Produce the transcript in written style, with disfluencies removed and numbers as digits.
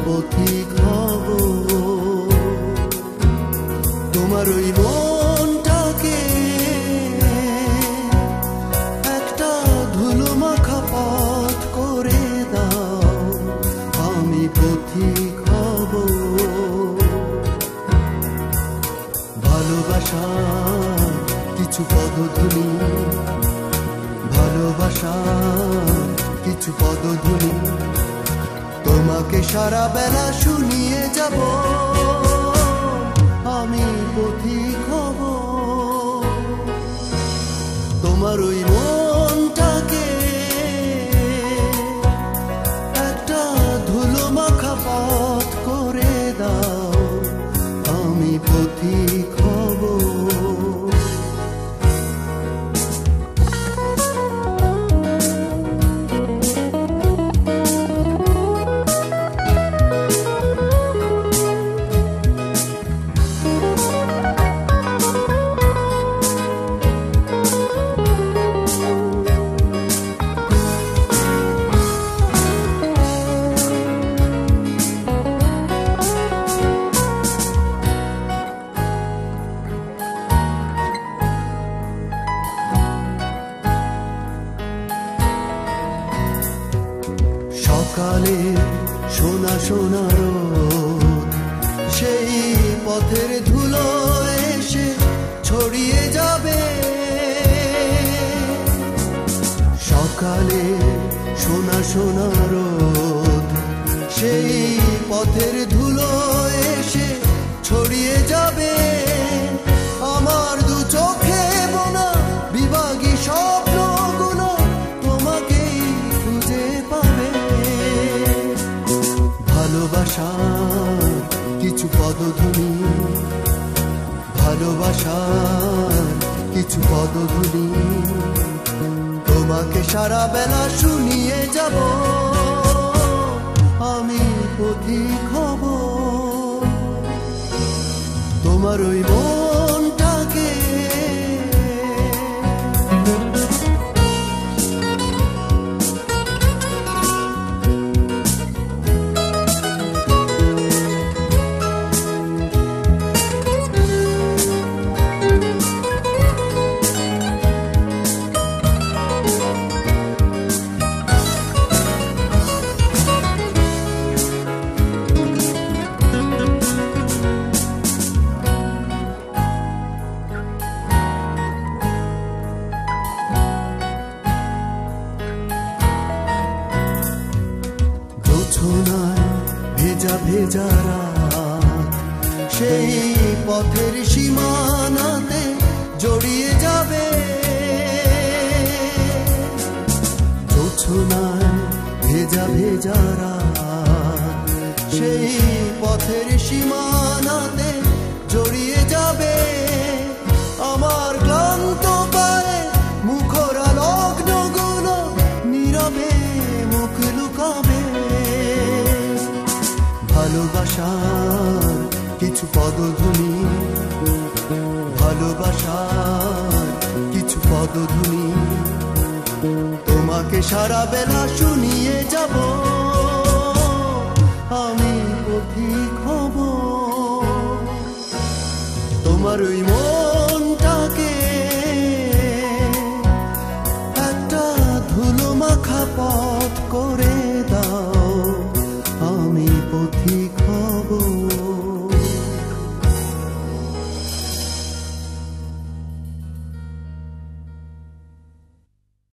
পথিক হব তোমার ওই মনটাকে একটা ধুলো মাখা পথ করে দাও আমি পথিক হব ভালোবাসার কিছু পদধূলি ভালোবাসার কিছু পদধূলি তোমাকে সারা বেলা শুনিয়ে যাব আমি পথিক হব তোমার ওই মনটাকে একটা ধুলো মাখা পথ করে দাও আমি পথিক হব সকালে সোনা সোনা রোদ সেই পথের ধুলো এসে ছড়িয়ে যাবে সকালে সোনা সোনা রোদ সেই পথের ধুলো এসে ছড়িয়ে যাবে আমার দু চোখে বোনা বিভাগী স্বপ্নগুলো তোমাকেই খুঁজে পাবে ভালোবাসার কিছু পদধূলি ভালোবাসার কিছু পদধূলি তোমাকে সারা বেলা শুনিয়ে যাব আমি পথিক হব তোমার ওই মনটাকে ভেজা ভেজা রাত সেই পথের সীমানাতে জড়িয়ে যাবে জোছনায় ভেজা ভেজা রাত সেই পথের সীমানাতে জড়িয়ে যাবে আমার ক্লান্ত পায়ে মুখরা লগ্নগুলো নীরবে মুখ লুকাবে ভালোবাসার কিছু পদধূলি ভালোবাসার কিছু পদধূলি তোমাকে সারা বেলা শুনিয়ে যাব আমি পথিক হব তোমার ওই